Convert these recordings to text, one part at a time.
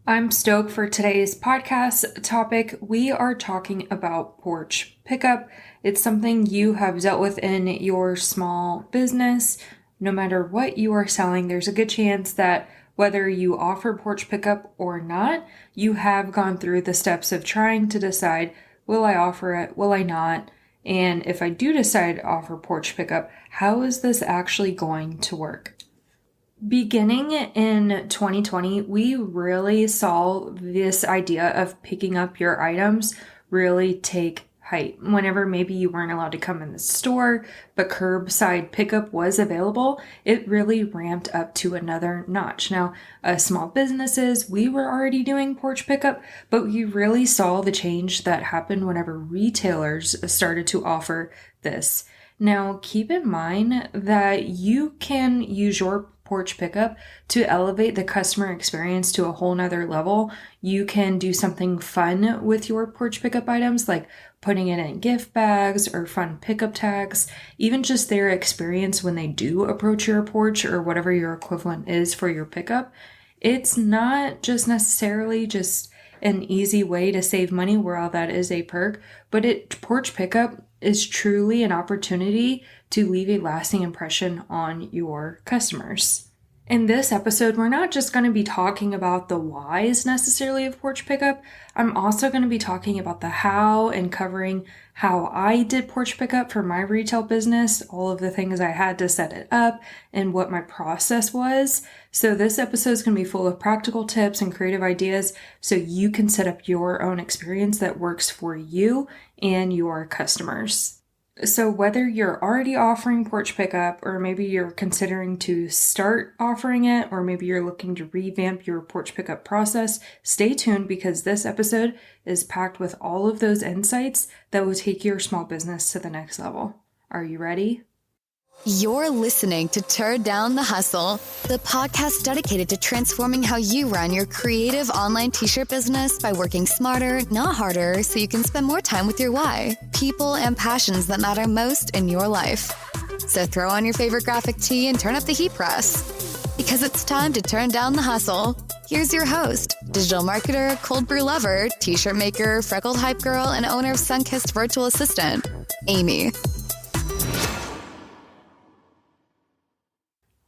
I'm stoked for today's podcast topic. We are talking about porch pickup. It's something you have dealt with in your small business. No matter what you are selling, there's a good chance that whether you offer porch pickup or not, you have gone through the steps of trying to decide, will I offer it? Will I not? And if I do decide to offer porch pickup, how is this actually going to work? Beginning in 2020, we really saw this idea of picking up your items really take height. Whenever maybe you weren't allowed to come in the store, but curbside pickup was available, it really ramped up to another notch. Now, small businesses, we were already doing porch pickup, but we really saw the change that happened whenever retailers started to offer this. Now, keep in mind that you can use your porch pickup to elevate the customer experience to a whole nother level. You can do something fun with your porch pickup items, like putting it in gift bags or fun pickup tags, even just their experience when they do approach your porch or whatever your equivalent is for your pickup. It's not just necessarily just an easy way to save money, while that is a perk, but porch pickup is truly an opportunity to leave a lasting impression on your customers. In this episode, we're not just going to be talking about the whys necessarily of porch pickup. I'm also going to be talking about the how and covering how I did porch pickup for my retail business, all of the things I had to set it up, and what my process was. So this episode is going to be full of practical tips and creative ideas so you can set up your own experience that works for you and your customers. So whether you're already offering porch pickup, or maybe you're considering to start offering it, or maybe you're looking to revamp your porch pickup process, stay tuned because this episode is packed with all of those insights that will take your small business to the next level. Are you ready? You're listening to Turn Down the Hustle, the podcast dedicated to transforming how you run your creative online t-shirt business by working smarter, not harder, so you can spend more time with your why, people, and passions that matter most in your life. So throw on your favorite graphic tee and turn up the heat press, because it's time to turn down the hustle. Here's your host, digital marketer, cold brew lover, t-shirt maker, freckled hype girl, and owner of Sunkissed Virtual Assistant, Amy.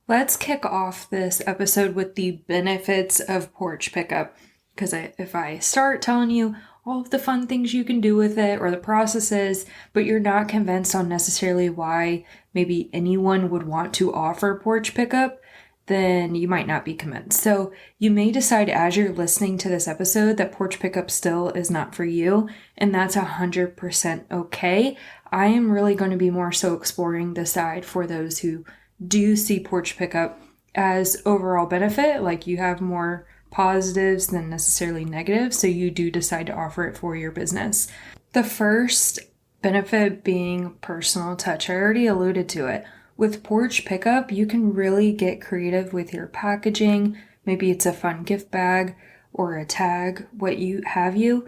Let's kick off this episode with the benefits of porch pickup. Because if I start telling you all of the fun things you can do with it or the processes, but you're not convinced on necessarily why maybe anyone would want to offer porch pickup, then you might not be convinced. So you may decide as you're listening to this episode that porch pickup still is not for you, and that's 100% okay. I am really going to be more so exploring the side for those who do see porch pickup as overall benefit, like you have more positives than necessarily negatives, so you do decide to offer it for your business. The first benefit being personal touch. I already alluded to it. With porch pickup, you can really get creative with your packaging. Maybe it's a fun gift bag or a tag, what you have you.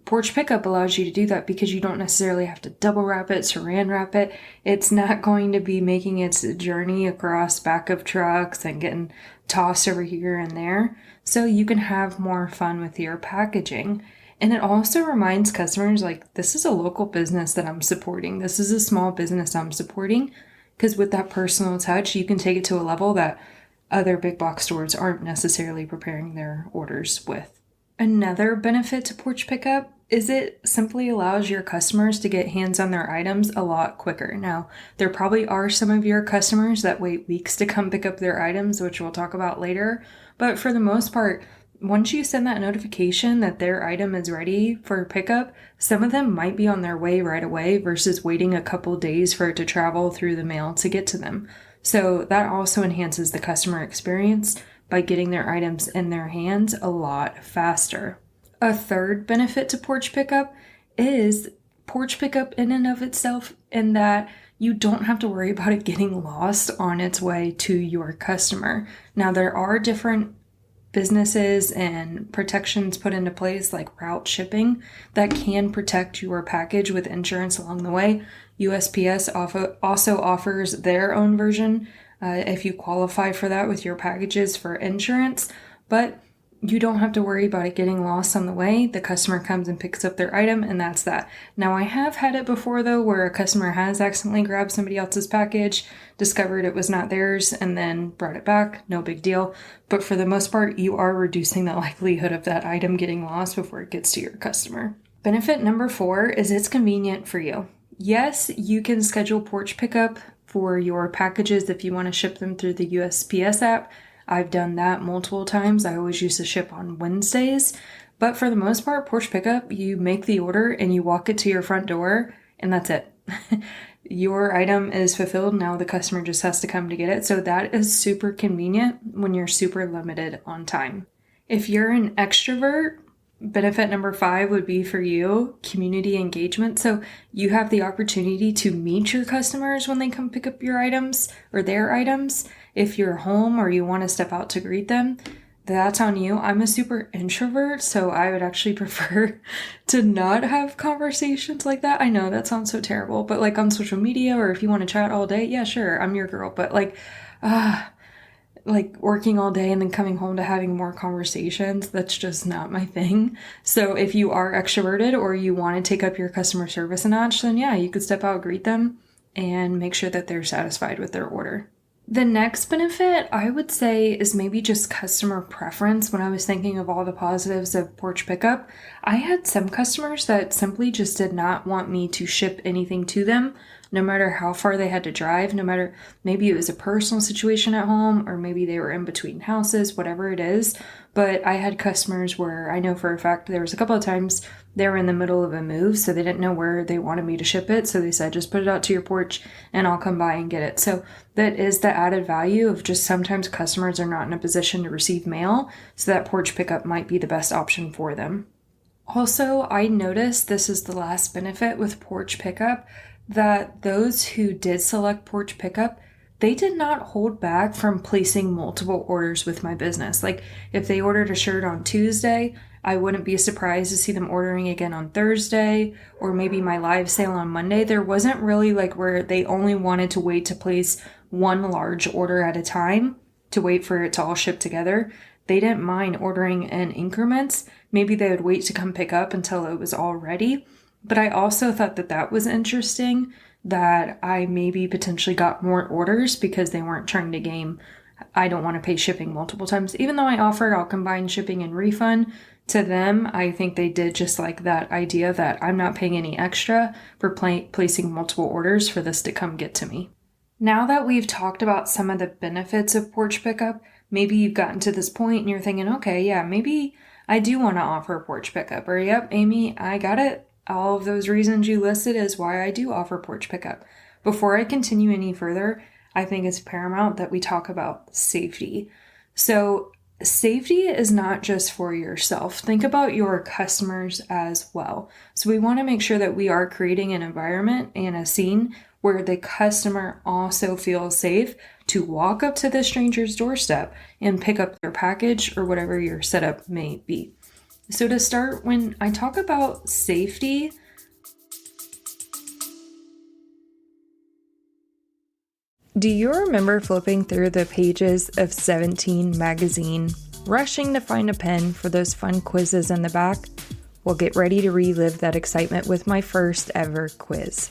Porch pickup allows you to do that because you don't necessarily have to double wrap it, saran wrap it. It's not going to be making its journey across back of trucks and getting tossed over here and there. So you can have more fun with your packaging. And it also reminds customers, like, this is a local business that I'm supporting. This is a small business I'm supporting. Because with that personal touch, you can take it to a level that other big box stores aren't necessarily preparing their orders with. Another benefit to porch pickup is it simply allows your customers to get hands on their items a lot quicker. Now, there probably are some of your customers that wait weeks to come pick up their items, which we'll talk about later. But for the most part, once you send that notification that their item is ready for pickup, some of them might be on their way right away versus waiting a couple days for it to travel through the mail to get to them. So that also enhances the customer experience by getting their items in their hands a lot faster. A third benefit to porch pickup is porch pickup in and of itself, in that you don't have to worry about it getting lost on its way to your customer. Now, there are different businesses and protections put into place, like route shipping, that can protect your package with insurance along the way. USPS also offers their own version if you qualify for that with your packages for insurance. But you don't have to worry about it getting lost on the way. The customer comes and picks up their item, and that's that. Now, I have had it before, though, where a customer has accidentally grabbed somebody else's package, discovered it was not theirs, and then brought it back. No big deal. But for the most part, you are reducing the likelihood of that item getting lost before it gets to your customer. Benefit number 4 is it's convenient for you. Yes, you can schedule Porch pickup for your packages if you want to ship them through the USPS app. I've done that multiple times. I always used to ship on Wednesdays. But for the most part, Porch pickup, you make the order and you walk it to your front door, and that's it. Your item is fulfilled. Now the customer just has to come to get it. So that is super convenient when you're super limited on time. If you're an extrovert, benefit number 5 would be for you, community engagement. So you have the opportunity to meet your customers when they come pick up your items or their items. If you're home or you want to step out to greet them, that's on you. I'm a super introvert, so I would actually prefer to not have conversations like that. I know that sounds so terrible, but like on social media or if you want to chat all day, yeah, sure, I'm your girl. But like working all day and then coming home to having more conversations, that's just not my thing. So if you are extroverted or you want to take up your customer service a notch, then yeah, you could step out, greet them, and make sure that they're satisfied with their order. The next benefit I would say is maybe just customer preference. When I was thinking of all the positives of Porch Pickup, I had some customers that simply just did not want me to ship anything to them, no matter how far they had to drive, no matter, maybe it was a personal situation at home, or maybe they were in between houses, whatever it is. But I had customers where I know for a fact there was a couple of times they were in the middle of a move, so they didn't know where they wanted me to ship it. So they said, just put it out to your porch and I'll come by and get it. So that is the added value of just sometimes customers are not in a position to receive mail, so that Porch Pickup might be the best option for them. Also, I noticed this is the last benefit with Porch Pickup, that those who did select Porch Pickup, they did not hold back from placing multiple orders with my business. Like if they ordered a shirt on Tuesday, I wouldn't be surprised to see them ordering again on Thursday, or maybe my live sale on Monday. There wasn't really like where they only wanted to wait to place one large order at a time to wait for it to all ship together. They didn't mind ordering in increments. Maybe they would wait to come pick up until it was all ready. But I also thought that that was interesting, that I maybe potentially got more orders because they weren't trying to game, I don't want to pay shipping multiple times. Even though I offered I'll combine shipping and refund, to them, I think they did just like that idea that I'm not paying any extra for placing multiple orders for this to come get to me. Now that we've talked about some of the benefits of Porch Pickup, maybe you've gotten to this point and you're thinking, okay, yeah, maybe I do want to offer Porch Pickup. Or, yep, Amy, I got it. All of those reasons you listed is why I do offer Porch Pickup. Before I continue any further, I think it's paramount that we talk about safety. So safety is not just for yourself. Think about your customers as well. So we want to make sure that we are creating an environment and a scene where the customer also feels safe to walk up to the stranger's doorstep and pick up their package or whatever your setup may be. So to start, when I talk about safety, do you remember flipping through the pages of 17 magazine, rushing to find a pen for those fun quizzes in the back? Well, get ready to relive that excitement with my first ever quiz.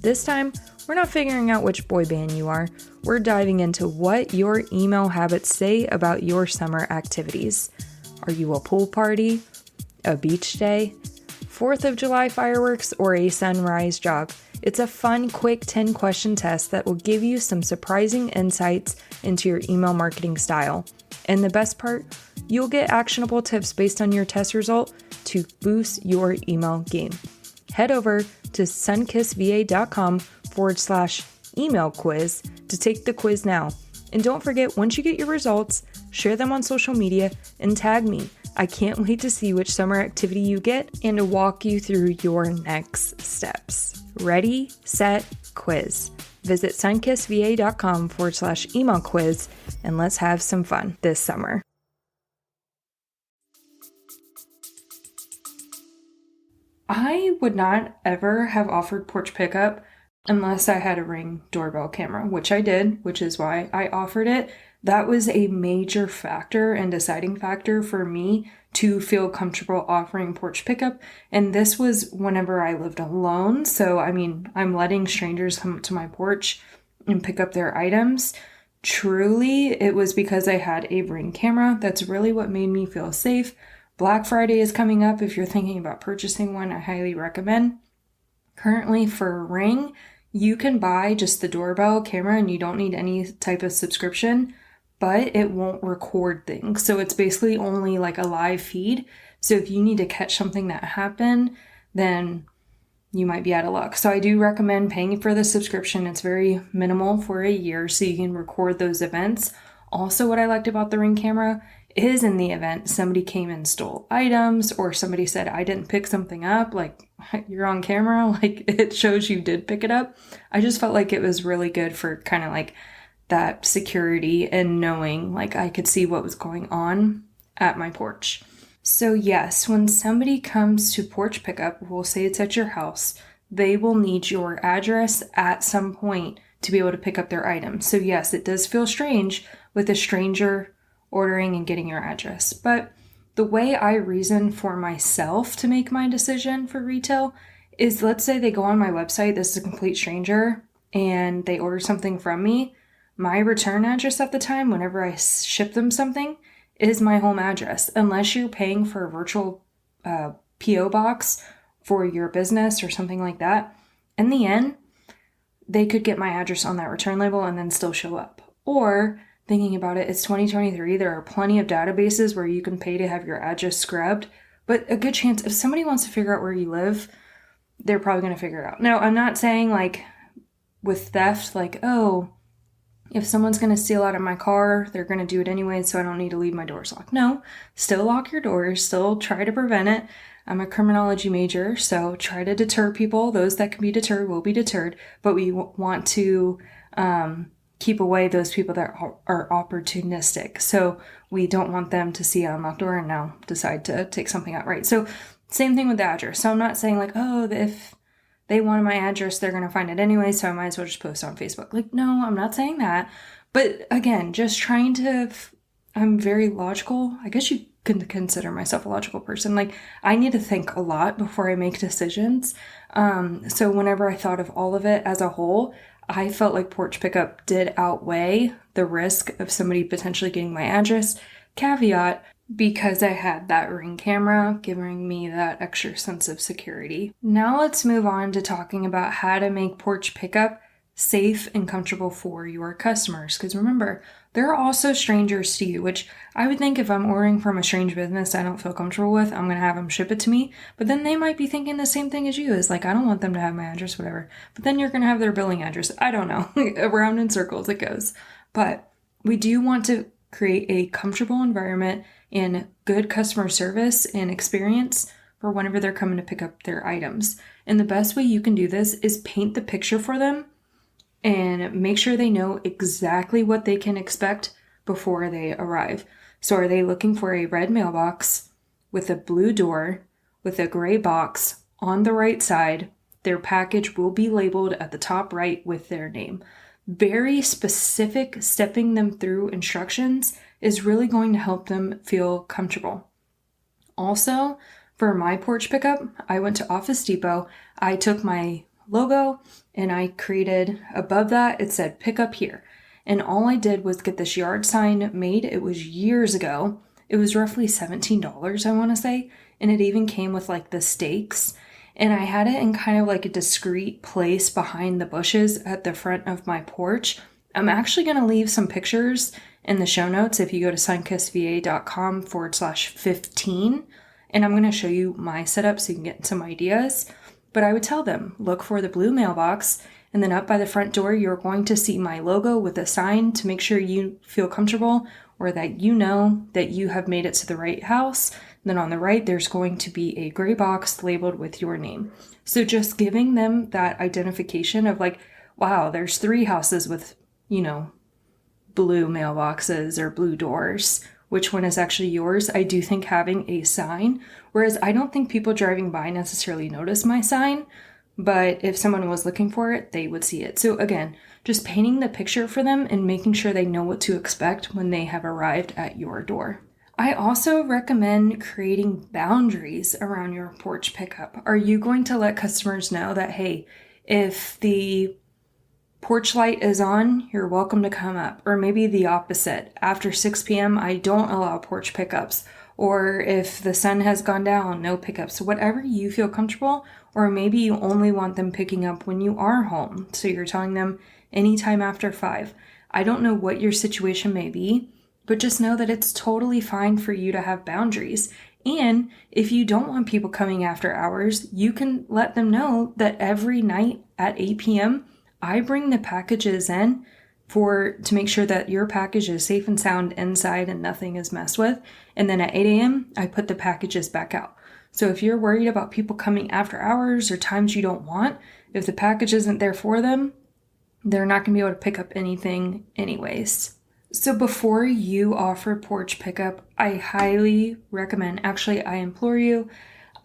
This time, we're not figuring out which boy band you are. We're diving into what your email habits say about your summer activities. Are you a pool party, a beach day, 4th of July fireworks, or a sunrise jog? It's a fun, quick 10-question test that will give you some surprising insights into your email marketing style. And the best part, you'll get actionable tips based on your test result to boost your email game. Head over to sunkissva.com/email quiz to take the quiz now. And don't forget, once you get your results, share them on social media and tag me. I can't wait to see which summer activity you get and to walk you through your next steps. Ready, set, quiz. Visit sunkissva.com/email quiz and let's have some fun this summer. I would not ever have offered Porch Pickup unless I had a Ring doorbell camera, which I did, which is why I offered it. that was a major factor and deciding factor for me to feel comfortable offering porch pickup. And this was whenever I lived alone. So, I mean, I'm letting strangers come to my porch and pick up their items. Truly, it was because I had a Ring camera. That's really what made me feel safe. Black Friday is coming up. If you're thinking about purchasing one, I highly recommend. Currently for Ring, you can buy just the doorbell camera and you don't need any type of subscription, but it won't record things. So it's basically only like a live feed. So if you need to catch something that happened, then you might be out of luck. So I do recommend paying for the subscription. It's very minimal for a year so you can record those events. Also, what I liked about the Ring camera is in the event somebody came and stole items or somebody said, I didn't pick something up, like you're on camera, like it shows you did pick it up. I just felt like it was really good for kind of like that security and knowing like I could see what was going on at my porch. So yes, when somebody comes to porch pickup, we'll say it's at your house, they will need your address at some point to be able to pick up their items. So yes, it does feel strange with a stranger ordering and getting your address. But the way I reason for myself to make my decision for retail is, let's say they go on my website, this is a complete stranger, and they order something from me. My return address at the time, whenever I ship them something, is my home address. Unless you're paying for a virtual P.O. box for your business or something like that, in the end, they could get my address on that return label and then still show up. Or thinking about it, it's 2023. There are plenty of databases where you can pay to have your address scrubbed. But a good chance, if somebody wants to figure out where you live, they're probably going to figure it out. Now, I'm not saying like with theft, like, oh, if someone's going to steal out of my car, they're going to do it anyway, so I don't need to leave my doors locked. No, still lock your doors, still try to prevent it. I'm a criminology major, so try to deter people. Those that can be deterred will be deterred, but we want to keep away those people that are opportunistic. So we don't want them to see an unlocked door and now decide to take something out, right? So same thing with the address. So I'm not saying like, oh, if they wanted my address, they're going to find it anyway, so I might as well just post on Facebook. Like, no, I'm not saying that. But again, just trying to, I'm very logical. I guess you can consider myself a logical person. Like, I need to think a lot before I make decisions. So whenever I thought of all of it as a whole, I felt like porch pickup did outweigh the risk of somebody potentially getting my address. Caveat, because I had that Ring camera giving me that extra sense of security. Now let's move on to talking about how to make porch pickup safe and comfortable for your customers. Because remember, they're also strangers to you, which I would think if I'm ordering from a strange business I don't feel comfortable with, I'm going to have them ship it to me. But then they might be thinking the same thing as you, is like, I don't want them to have my address, whatever. But then you're going to have their billing address. I don't know. Around in circles it goes. But we do want to create a comfortable environment and good customer service and experience for whenever they're coming to pick up their items. And the best way you can do this is paint the picture for them and make sure they know exactly what they can expect before they arrive. So are they looking for a red mailbox with a blue door with a gray box on the right side? Their package will be labeled at the top right with their name. Very specific, stepping them through instructions is really going to help them feel comfortable. Also, for my porch pickup, I went to Office Depot. I took my logo and I created above that, it said pick up here. And all I did was get this yard sign made. It was years ago. It was roughly $17, I want to say. And it even came with like the stakes. And I had it in kind of like a discreet place behind the bushes at the front of my porch. I'm actually going to leave some pictures in the show notes if you go to sunkissva.com/15. And I'm going to show you my setup so you can get some ideas. But I would tell them, look for the blue mailbox. And then up by the front door, you're going to see my logo with a sign to make sure you feel comfortable or that you know that you have made it to the right house. And then on the right, there's going to be a gray box labeled with your name. So just giving them that identification of like, wow, there's 3 houses with, blue mailboxes or blue doors. Which one is actually yours? I do think having a sign, whereas I don't think people driving by necessarily notice my sign, but if someone was looking for it, they would see it. So again, just painting the picture for them and making sure they know what to expect when they have arrived at your door. I also recommend creating boundaries around your porch pickup. Are you going to let customers know that, hey, if the porch light is on, you're welcome to come up? Or maybe the opposite. After 6 p.m., I don't allow porch pickups. Or if the sun has gone down, no pickups. Whatever you feel comfortable. Or maybe you only want them picking up when you are home. So you're telling them anytime after 5. I don't know what your situation may be, but just know that it's totally fine for you to have boundaries. And if you don't want people coming after hours, you can let them know that every night at 8 p.m., I bring the packages in to make sure that your package is safe and sound inside and nothing is messed with. And then at 8 a.m., I put the packages back out. So if you're worried about people coming after hours or times you don't want, if the package isn't there for them, they're not going to be able to pick up anything anyways. So before you offer porch pickup, I highly recommend, actually I implore you,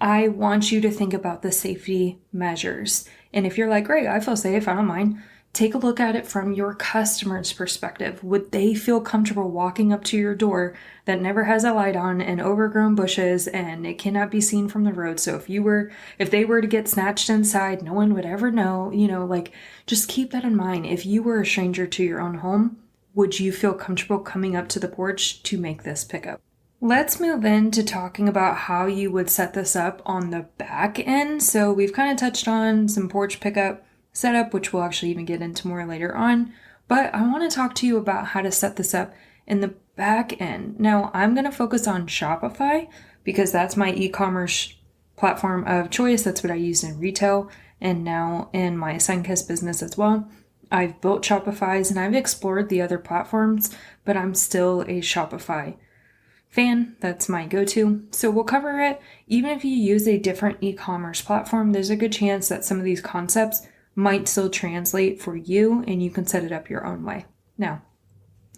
I want you to think about the safety measures. And if you're like, great, I feel safe, I don't mind, take a look at it from your customer's perspective. Would they feel comfortable walking up to your door that never has a light on and overgrown bushes and it cannot be seen from the road? So if they were to get snatched inside, no one would ever know, just keep that in mind. If you were a stranger to your own home, would you feel comfortable coming up to the porch to make this pickup? Let's move into talking about how you would set this up on the back end. So we've kind of touched on some porch pickup setup, which we'll actually even get into more later on. But I want to talk to you about how to set this up in the back end. Now, I'm going to focus on Shopify because that's my e-commerce platform of choice. That's what I use in retail and now in my Sunkist business as well. I've built Shopify's and I've explored the other platforms, but I'm still a Shopify fan. That's my go-to. So we'll cover it. Even if you use a different e-commerce platform, there's a good chance that some of these concepts might still translate for you and you can set it up your own way. Now,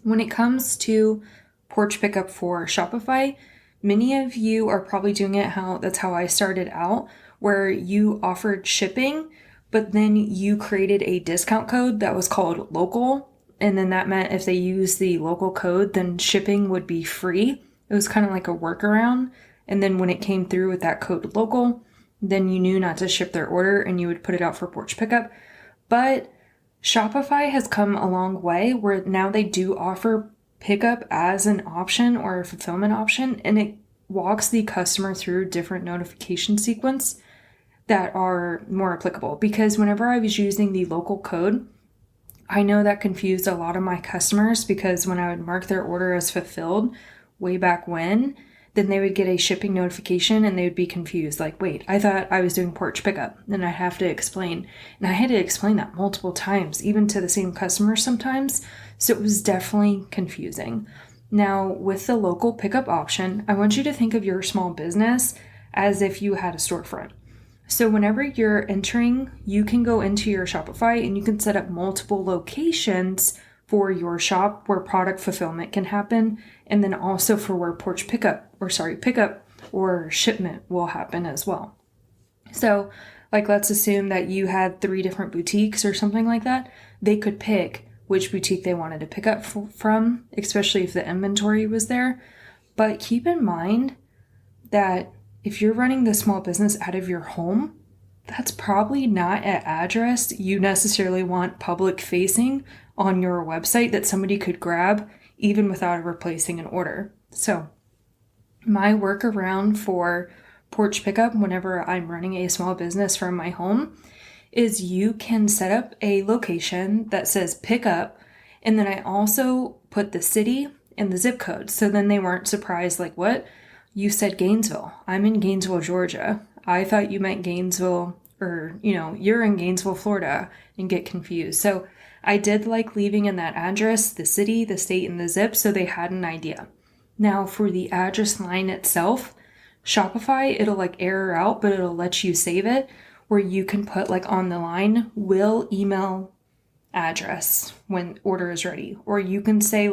when it comes to porch pickup for Shopify, many of you are probably doing it that's how I started out, where you offered shipping, but then you created a discount code that was called local. And then that meant if they use the local code, then shipping would be free. It was kind of like a workaround. And then when it came through with that code local, then you knew not to ship their order and you would put it out for porch pickup. But Shopify has come a long way where now they do offer pickup as an option or a fulfillment option. And it walks the customer through different notification sequence that are more applicable, because whenever I was using the local code, I know that confused a lot of my customers, because when I would mark their order as fulfilled way back when, then they would get a shipping notification and they would be confused. Like, wait, I thought I was doing porch pickup. And I'd have to explain. And I had to explain that multiple times, even to the same customer sometimes. So it was definitely confusing. Now, with the local pickup option, I want you to think of your small business as if you had a storefront. So whenever you're entering, you can go into your Shopify and you can set up multiple locations for your shop where product fulfillment can happen. And then also for where pickup or shipment will happen as well. So let's assume that you had 3 different boutiques or something like that. They could pick which boutique they wanted to pick up from, especially if the inventory was there. But keep in mind that if you're running the small business out of your home, that's probably not an address you necessarily want public facing on your website that somebody could grab even without replacing an order. So my workaround for porch pickup whenever I'm running a small business from my home is you can set up a location that says pick up, and then I also put the city and the zip code. So then they weren't surprised, like, what? You said Gainesville. I'm in Gainesville, Georgia. I thought you meant Gainesville, or, you're in Gainesville, Florida, and get confused. So I did like leaving in that address, the city, the state, and the zip, so they had an idea. Now for the address line itself, Shopify, it'll error out, but it'll let you save it, where you can put on the line, will email address when order is ready. Or you can say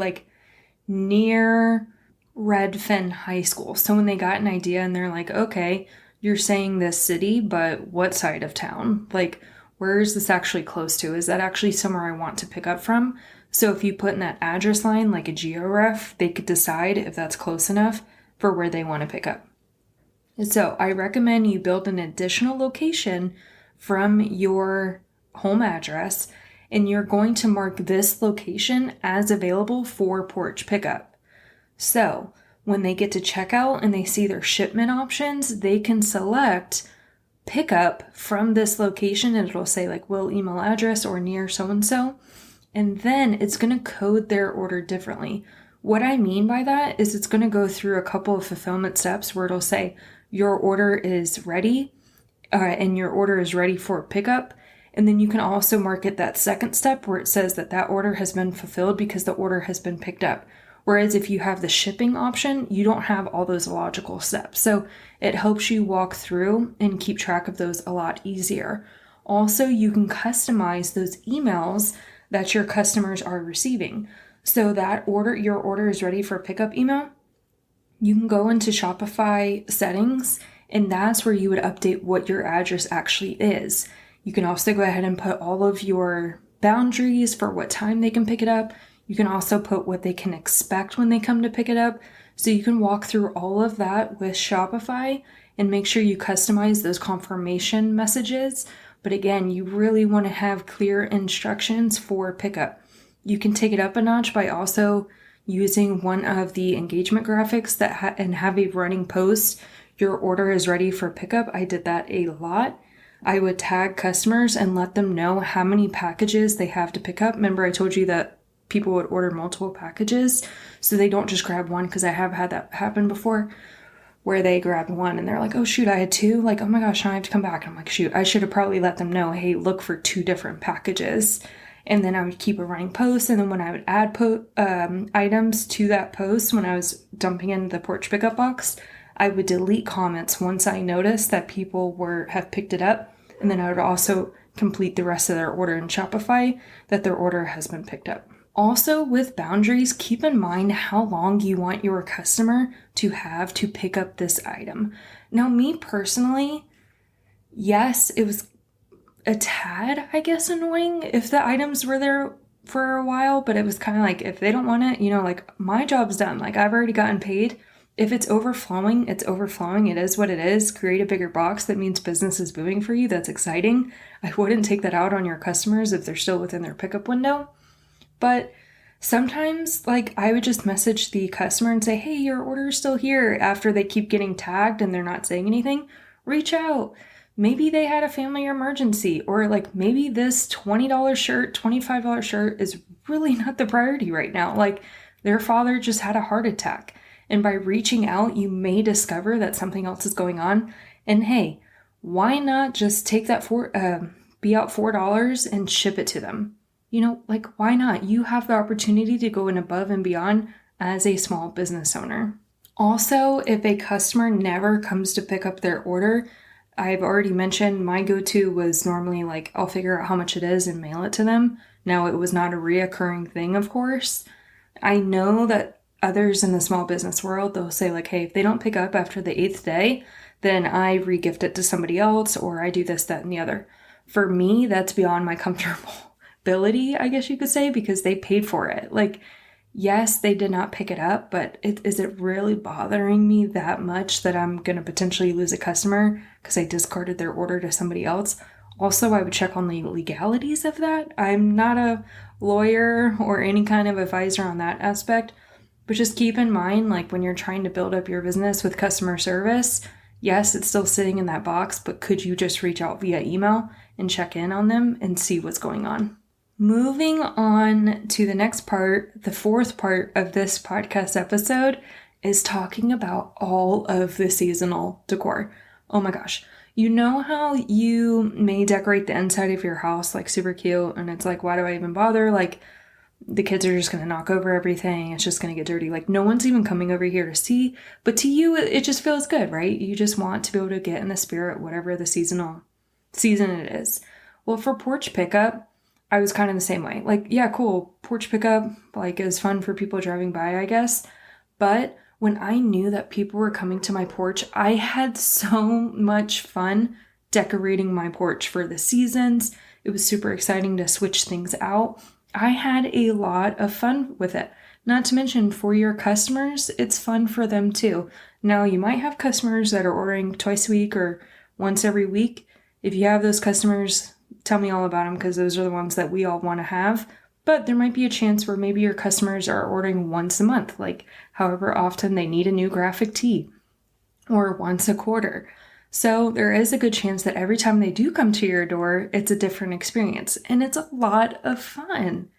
near Redfin High School. So when they got an idea and they're like, okay, you're saying this city, but what side of town? Like, where is this actually close to? Is that actually somewhere I want to pick up from? So if you put in that address line, like a georef, they could decide if that's close enough for where they want to pick up. And so I recommend you build an additional location from your home address, and you're going to mark this location as available for Porch pickup. So when they get to checkout and they see their shipment options, they can select pickup from this location, and it'll say like will email address or near so-and-so. And then it's going to code their order differently. What I mean by that is it's going to go through a couple of fulfillment steps where it'll say your order is ready and your order is ready for pickup. And then you can also mark it that second step where it says that that order has been fulfilled because the order has been picked up. Whereas if you have the shipping option, you don't have all those logical steps. So it helps you walk through and keep track of those a lot easier. Also, you can customize those emails that your customers are receiving. So that your order is ready for pickup email, you can go into Shopify settings, and that's where you would update what your address actually is. You can also go ahead and put all of your boundaries for what time they can pick it up. You can also put what they can expect when they come to pick it up. So you can walk through all of that with Shopify and make sure you customize those confirmation messages. But again, you really want to have clear instructions for pickup. You can take it up a notch by also using one of the engagement graphics and have a running post. Your order is ready for pickup. I did that a lot. I would tag customers and let them know how many packages they have to pick up. Remember, I told you that people would order multiple packages, so they don't just grab one, because I have had that happen before where they grab one and they're like, oh shoot, I had two. Like, oh my gosh, now I have to come back. And I'm like, shoot, I should have probably let them know, hey, look for 2 different packages. And then I would keep a running post. And then when I would add items to that post, when I was dumping in the Porch pickup box, I would delete comments once I noticed that people have picked it up. And then I would also complete the rest of their order in Shopify that their order has been picked up. Also, with boundaries, keep in mind how long you want your customer to have to pick up this item. Now, me personally, yes, it was a tad, I guess, annoying if the items were there for a while, but it was kind of like, if they don't want it, like, my job's done. Like, I've already gotten paid. If it's overflowing, it's overflowing. It is what it is. Create a bigger box. That means business is booming for you. That's exciting. I wouldn't take that out on your customers if they're still within their pickup window. But sometimes, like, I would just message the customer and say, hey, your order is still here, after they keep getting tagged and they're not saying anything. Reach out. Maybe they had a family emergency, or like maybe this $20 shirt, $25 shirt is really not the priority right now. Like, their father just had a heart attack. And by reaching out, you may discover that something else is going on. And hey, why not just take that be out $4 and ship it to them? Like, why not? You have the opportunity to go in above and beyond as a small business owner. Also, if a customer never comes to pick up their order, I've already mentioned my go-to was normally like, I'll figure out how much it is and mail it to them. Now, it was not a reoccurring thing, of course. I know that others in the small business world, they'll say like, hey, if they don't pick up after the 8th day, then I regift it to somebody else, or I do this, that, and the other. For me, that's beyond my comfortability, I guess you could say, because they paid for it. Like, yes, they did not pick it up, but is it really bothering me that much that I'm going to potentially lose a customer because I discarded their order to somebody else? Also, I would check on the legalities of that. I'm not a lawyer or any kind of advisor on that aspect, but just keep in mind, like, when you're trying to build up your business with customer service, yes, it's still sitting in that box, but could you just reach out via email and check in on them and see what's going on? Moving on to the next part, the 4th part of this podcast episode is talking about all of the seasonal decor. Oh my gosh. You know how you may decorate the inside of your house like super cute, and it's like, why do I even bother? Like, the kids are just going to knock over everything. It's just going to get dirty. Like, no one's even coming over here to see. But to you, it just feels good, right? You just want to be able to get in the spirit, whatever the season it is. Well, for Porch pickup, I was kind of the same way. Like, yeah, cool. Porch pickup, like, is fun for people driving by, I guess. But when I knew that people were coming to my porch, I had so much fun decorating my porch for the seasons. It was super exciting to switch things out. I had a lot of fun with it. Not to mention, for your customers, it's fun for them too. Now, you might have customers that are ordering twice a week or once every week. If you have those customers, tell me all about them, because those are the ones that we all want to have. But there might be a chance where maybe your customers are ordering once a month, like however often they need a new graphic tee, or once a quarter. So there is a good chance that every time they do come to your door, it's a different experience, and it's a lot of fun.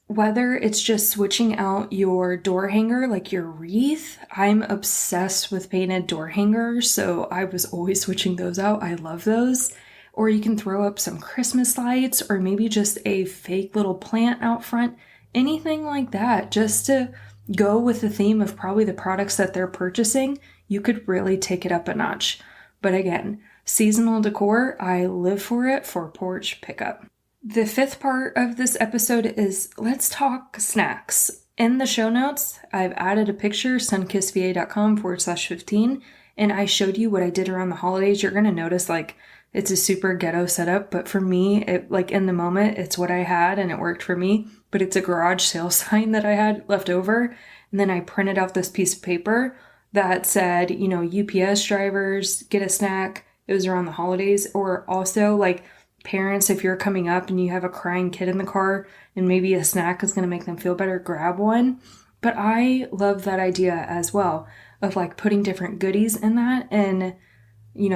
Whether it's just switching out your door hanger, like your wreath, I'm obsessed with painted door hangers, so I was always switching those out. I love those. Or you can throw up some Christmas lights, or maybe just a fake little plant out front, anything like that, just to go with the theme of probably the products that they're purchasing. You could really take it up a notch. But again, seasonal decor, I live for it for porch pickup. The fifth part of this episode is let's talk snacks. In the show notes, I've added a picture, sunkissva.com/15, and I showed you what I did around the holidays. You're going to notice like it's a super ghetto setup, but for me, it like in the moment, it's what I had and it worked for me. But it's a garage sale sign that I had left over. And then I printed out this piece of paper that said, UPS drivers, get a snack. It was around the holidays. Or also like parents, if you're coming up and you have a crying kid in the car and maybe a snack is going to make them feel better, grab one. But I love that idea as well of like putting different goodies in that and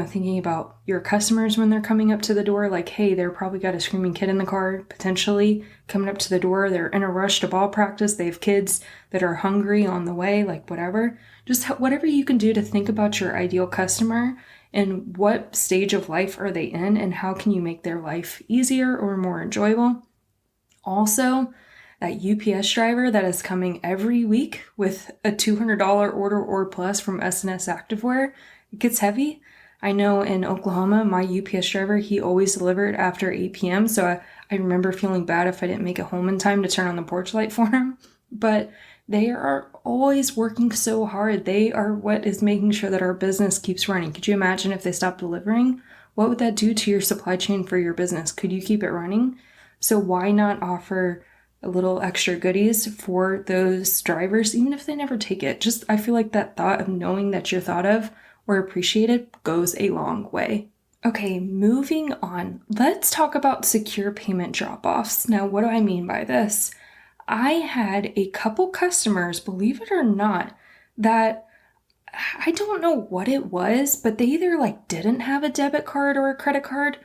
thinking about your customers when they're coming up to the door, like, hey, they're probably got a screaming kid in the car, potentially coming up to the door. They're in a rush to ball practice. They have kids that are hungry on the way, like whatever. Just whatever you can do to think about your ideal customer and what stage of life are they in and how can you make their life easier or more enjoyable. Also, that UPS driver that is coming every week with a $200 order or plus from S&S Activewear, it gets heavy. I know in Oklahoma, my UPS driver, he always delivered after 8 p.m. So I remember feeling bad if I didn't make it home in time to turn on the porch light for him. But they are always working so hard. They are what is making sure that our business keeps running. Could you imagine if they stopped delivering? What would that do to your supply chain for your business? Could you keep it running? So why not offer a little extra goodies for those drivers, even if they never take it? Just, I feel like that thought of knowing that you're thought of or appreciated goes a long way. Okay, moving on. Let's talk about secure payment drop-offs. Now, what do I mean by this? I had a couple customers, believe it or not, that I don't know what it was, but they either like didn't have a debit card or a credit card.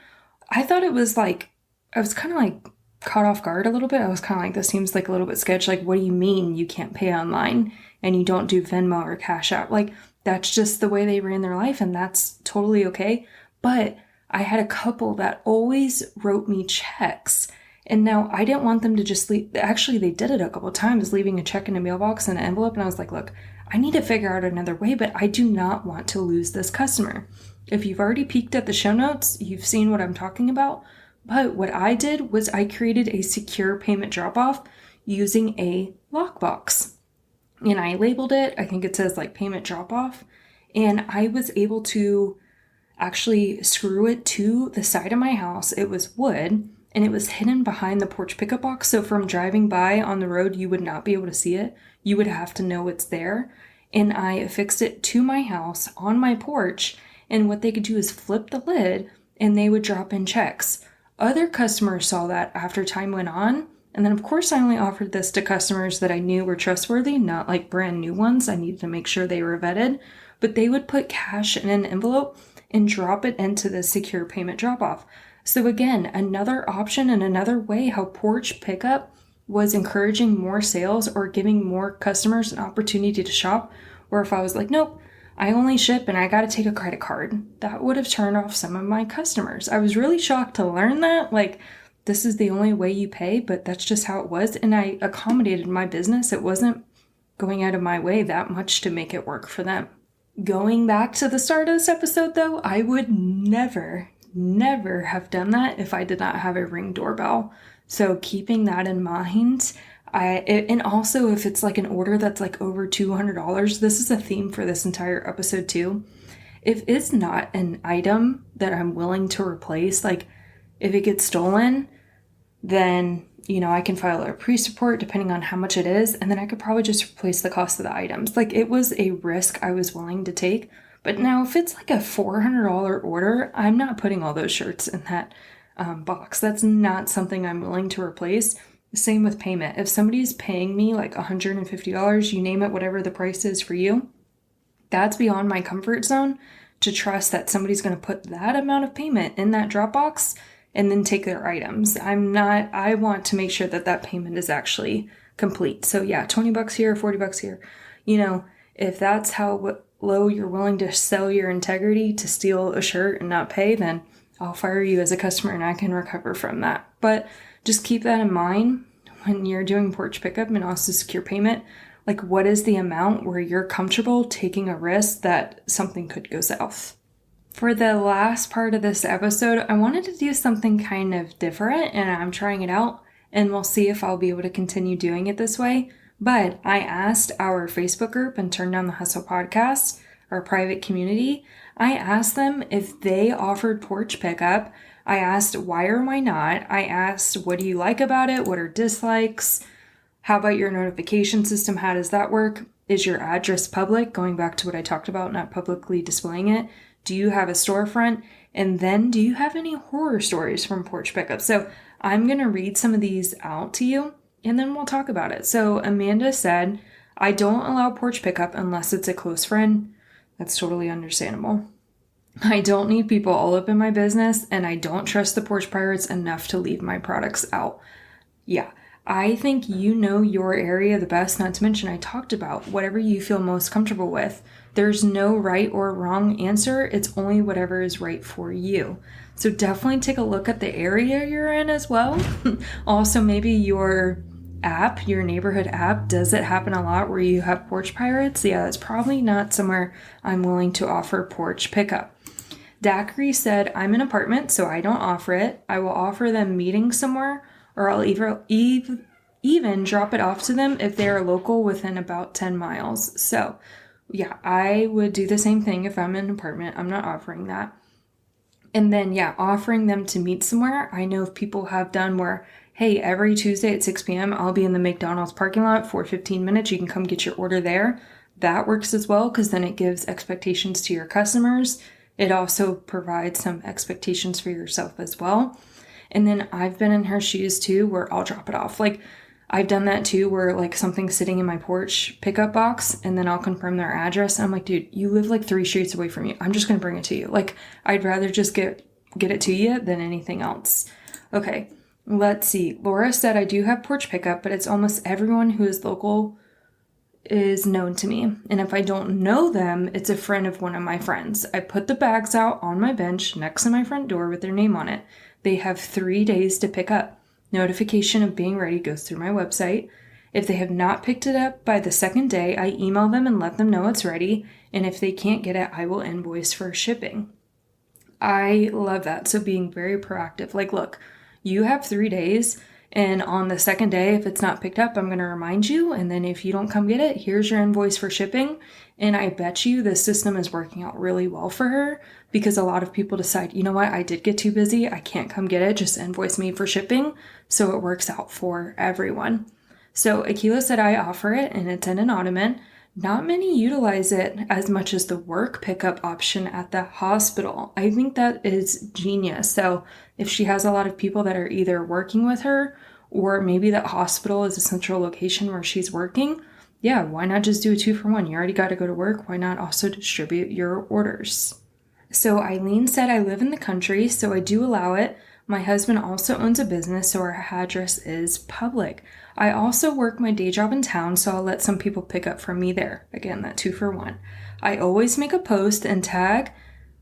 I thought it was like, I was kind of like caught off guard a little bit. I was kind of like, this seems like a little bit sketchy. Like, what do you mean you can't pay online and you don't do Venmo or Cash App? Like, that's just the way they ran their life, and that's totally okay. But I had a couple that always wrote me checks, and now I didn't want them to just leave. Actually, they did it a couple of times, leaving a check in a mailbox and an envelope, and I was like, look, I need to figure out another way, but I do not want to lose this customer. If you've already peeked at the show notes, you've seen what I'm talking about. But what I did was I created a secure payment drop-off using a lockbox. And I labeled it, I think it says like payment drop-off. And I was able to actually screw it to the side of my house. It was wood and it was hidden behind the porch pickup box. So from driving by on the road, you would not be able to see it. You would have to know it's there. And I affixed it to my house on my porch. And what they could do is flip the lid and they would drop in checks. Other customers saw that after time went on. And then, of course, I only offered this to customers that I knew were trustworthy, not like brand new ones. I needed to make sure they were vetted. But they would put cash in an envelope and drop it into the secure payment drop-off. So again, another option and another way how Porch Pickup was encouraging more sales or giving more customers an opportunity to shop. Or if I was like, nope, I only ship and I got to take a credit card, that would have turned off some of my customers. I was really shocked to learn that. Like, this is the only way you pay, but that's just how it was. And I accommodated my business. It wasn't going out of my way that much to make it work for them. Going back to the start of this episode, though, I would never have done that if I did not have a Ring doorbell. So keeping that in mind, And also if it's like an order that's like over $200, this is a theme for this entire episode too. If it's not an item that I'm willing to replace, like if it gets stolen, then, I can file a police report depending on how much it is. And then I could probably just replace the cost of the items. Like it was a risk I was willing to take. But now if it's like a $400 order, I'm not putting all those shirts in that box. That's not something I'm willing to replace. Same with payment. If somebody's paying me like $150, you name it, whatever the price is for you, that's beyond my comfort zone to trust that somebody's going to put that amount of payment in that drop box and then take their items. I want to make sure that that payment is actually complete. So yeah, $20 here, $40 here. If that's how low you're willing to sell your integrity to steal a shirt and not pay, then I'll fire you as a customer and I can recover from that. But just keep that in mind when you're doing porch pickup and also secure payment. Like, what is the amount where you're comfortable taking a risk that something could go south? For the last part of this episode, I wanted to do something kind of different and I'm trying it out and we'll see if I'll be able to continue doing it this way. But I asked our Facebook group and Turn Down the Hustle podcast, our private community, I asked them if they offered porch pickup. I asked why or why not. I asked, what do you like about it? What are dislikes? How about your notification system? How does that work? Is your address public? Going back to what I talked about, not publicly displaying it. Do you have a storefront? And then do you have any horror stories from porch pickup? So I'm going to read some of these out to you and then we'll talk about it. So Amanda said, I don't allow porch pickup unless it's a close friend. That's totally understandable. I don't need people all up in my business and I don't trust the porch pirates enough to leave my products out. Yeah. I think you know your area the best, not to mention I talked about whatever you feel most comfortable with. There's no right or wrong answer. It's only whatever is right for you. So definitely take a look at the area you're in as well. Also, maybe your app, your neighborhood app, does it happen a lot where you have porch pirates? Yeah, that's probably not somewhere I'm willing to offer porch pickup. Daiquiri said, I'm an apartment, so I don't offer it. I will offer them meetings somewhere, or I'll even drop it off to them if they are local within about 10 miles. So yeah, I would do the same thing if I'm in an apartment. I'm not offering that. And then yeah, offering them to meet somewhere. I know if people have done where, hey, every Tuesday at 6 p.m. I'll be in the McDonald's parking lot for 15 minutes. You can come get your order there. That works as well because then it gives expectations to your customers. It also provides some expectations for yourself as well. And then I've been in her shoes too, where I'll drop it off. Like I've done that too, where like something's sitting in my porch pickup box and then I'll confirm their address. And I'm like, dude, you live like 3 streets away from me. I'm just going to bring it to you. Like I'd rather just get it to you than anything else. Okay. Let's see. Laura said, I do have porch pickup, but it's almost everyone who is local is known to me. And if I don't know them, it's a friend of one of my friends. I put the bags out on my bench next to my front door with their name on it. They have 3 days to pick up. Notification of being ready goes through my website. If they have not picked it up by the second day, I email them and let them know it's ready. And if they can't get it, I will invoice for shipping. I love that. So being very proactive. Like, look, you have 3 days. And on the second day, if it's not picked up, I'm going to remind you. And then if you don't come get it, here's your invoice for shipping. And I bet you the system is working out really well for her because a lot of people decide, you know what, I did get too busy. I can't come get it. Just invoice me for shipping. So it works out for everyone. So Akila said I offer it and it's in an ottoman. Not many utilize it as much as the work pickup option at the hospital. I think that is genius. So if she has a lot of people that are either working with her or maybe that hospital is a central location where she's working, yeah, why not just do a 2-for-1? You already got to go to work. Why not also distribute your orders? So Eileen said, I live in the country, so I do allow it. My husband also owns a business, so our address is public. I also work my day job in town, so I'll let some people pick up from me there. Again, that 2-for-1. I always make a post and tag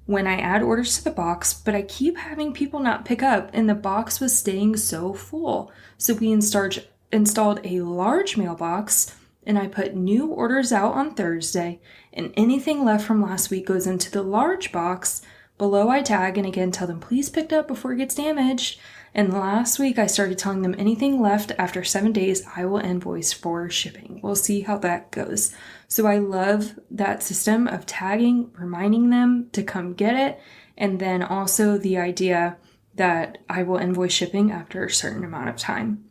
when I add orders to the box, but I keep having people not pick up, and the box was staying so full. So we installed a large mailbox, and I put new orders out on Thursday, and anything left from last week goes into the large box Below I tag and again tell them please pick it up before it gets damaged. And last week I started telling them anything left after 7 days, I will invoice for shipping. We'll see how that goes. So I love that system of tagging, reminding them to come get it. And then also the idea that I will invoice shipping after a certain amount of time.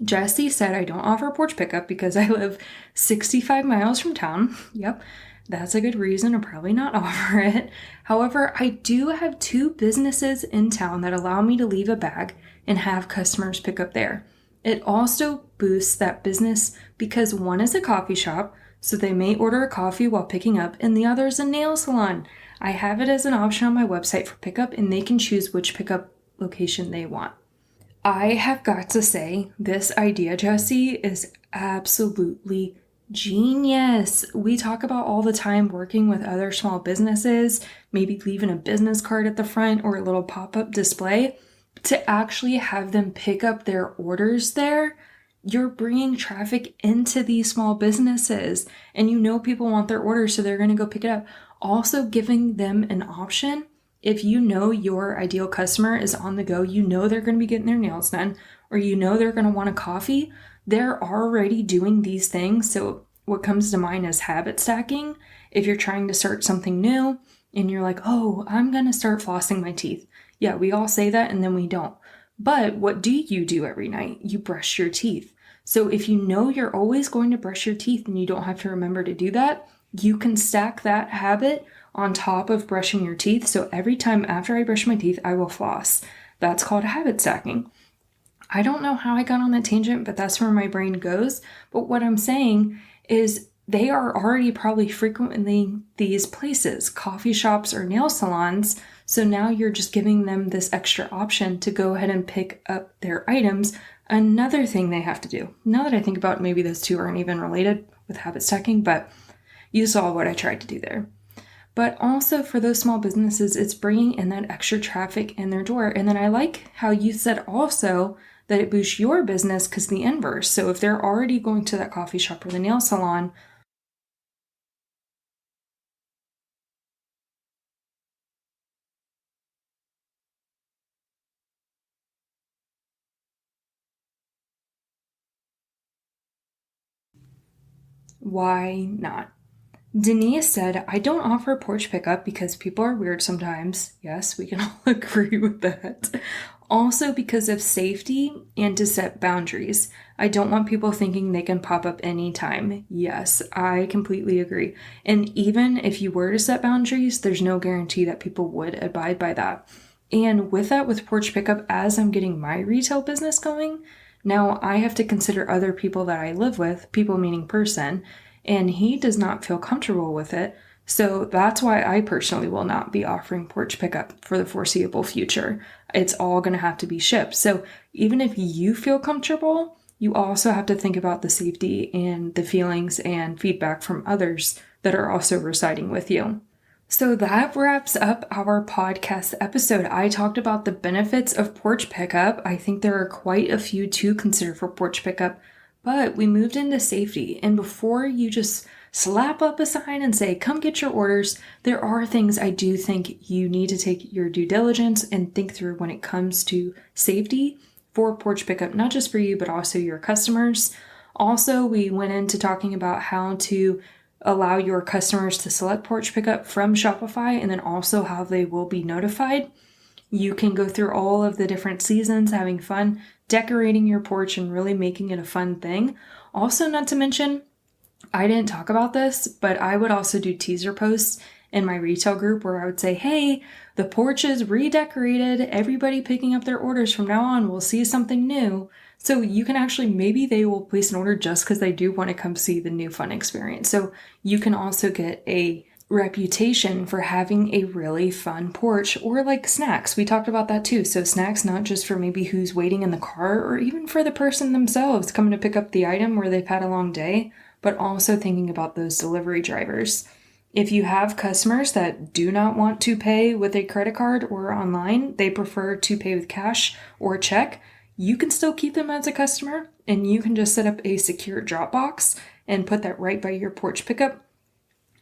Jessie said I don't offer porch pickup because I live 65 miles from town. Yep, that's a good reason to probably not offer it. However, I do have 2 businesses in town that allow me to leave a bag and have customers pick up there. It also boosts that business because one is a coffee shop, so they may order a coffee while picking up, and the other is a nail salon. I have it as an option on my website for pickup, and they can choose which pickup location they want. I have got to say, this idea, Jessie, is absolutely genius. We talk about all the time working with other small businesses, maybe leaving a business card at the front or a little pop-up display. To actually have them pick up their orders there, you're bringing traffic into these small businesses, and you know people want their orders, so they're going to go pick it up. Also giving them an option. If you know your ideal customer is on the go, you know they're going to be getting their nails done, or you know they're going to want a coffee, they're already doing these things. So what comes to mind is habit stacking. If you're trying to start something new and you're like, oh, I'm going to start flossing my teeth. Yeah, we all say that and then we don't. But what do you do every night? You brush your teeth. So if you know you're always going to brush your teeth and you don't have to remember to do that, you can stack that habit on top of brushing your teeth. So every time after I brush my teeth, I will floss. That's called habit stacking. I don't know how I got on that tangent, but that's where my brain goes. But what I'm saying is they are already probably frequenting these places, coffee shops or nail salons. So now you're just giving them this extra option to go ahead and pick up their items. Another thing they have to do. Now that I think about it, maybe those two aren't even related with habit stacking, but you saw what I tried to do there. But also for those small businesses, it's bringing in that extra traffic in their door. And then I like how you said also that it boosts your business because the inverse. So if they're already going to that coffee shop or the nail salon, why not? Denise said, I don't offer porch pickup because people are weird sometimes. Yes, we can all agree with that. Also because of safety and to set boundaries. I don't want people thinking they can pop up anytime. Yes, I completely agree. And even if you were to set boundaries, there's no guarantee that people would abide by that. And with that, with porch pickup, as I'm getting my retail business going, now I have to consider other people that I live with, people meaning person, and he does not feel comfortable with it. So that's why I personally will not be offering porch pickup for the foreseeable future. It's all going to have to be shipped. So even if you feel comfortable, you also have to think about the safety and the feelings and feedback from others that are also residing with you. So that wraps up our podcast episode. I talked about the benefits of porch pickup. I think there are quite a few to consider for porch pickup, but we moved into safety. And before you just slap up a sign and say, come get your orders, there are things I do think you need to take your due diligence and think through when it comes to safety for porch pickup, not just for you, but also your customers. Also, we went into talking about how to allow your customers to select porch pickup from Shopify and then also how they will be notified. You can go through all of the different seasons, having fun, decorating your porch and really making it a fun thing. Also, not to mention, I didn't talk about this, but I would also do teaser posts in my retail group where I would say, hey, the porch is redecorated. Everybody picking up their orders from now on will see something new. So you can actually, maybe they will place an order just because they do want to come see the new fun experience. So you can also get a reputation for having a really fun porch, or like snacks. We talked about that too. So snacks, not just for maybe who's waiting in the car or even for the person themselves coming to pick up the item where they've had a long day, but also thinking about those delivery drivers. If you have customers that do not want to pay with a credit card or online, they prefer to pay with cash or check, you can still keep them as a customer, and you can just set up a secure drop box and put that right by your porch pickup.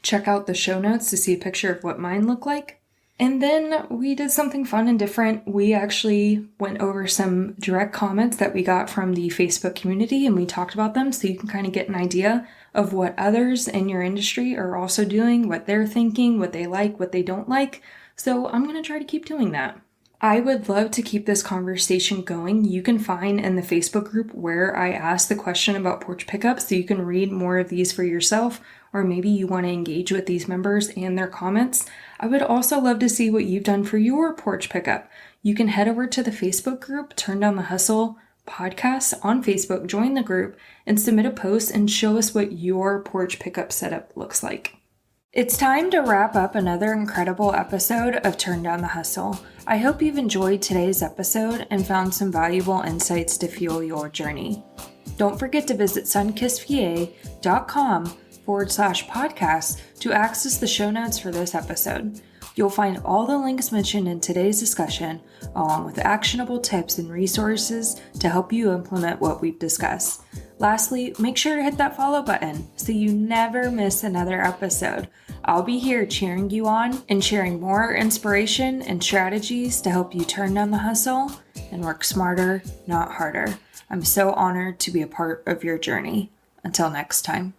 Check out the show notes to see a picture of what mine look like. And then we did something fun and different. We actually went over some direct comments that we got from the Facebook community and we talked about them so you can kind of get an idea of what others in your industry are also doing, what they're thinking, what they like, what they don't like. So I'm going to try to keep doing that. I would love to keep this conversation going. You can find in the Facebook group where I asked the question about porch pickup so you can read more of these for yourself, or maybe you want to engage with these members and their comments. I would also love to see what you've done for your porch pickup. You can head over to the Facebook group, Turn Down the Hustle podcast on Facebook, join the group, and submit a post and show us what your porch pickup setup looks like. It's time to wrap up another incredible episode of Turn Down the Hustle. I hope you've enjoyed today's episode and found some valuable insights to fuel your journey. Don't forget to visit sunkissva.com/podcast to access the show notes for this episode. You'll find all the links mentioned in today's discussion, along with actionable tips and resources to help you implement what we've discussed. Lastly, make sure to hit that follow button so you never miss another episode. I'll be here cheering you on and sharing more inspiration and strategies to help you turn down the hustle and work smarter, not harder. I'm so honored to be a part of your journey. Until next time.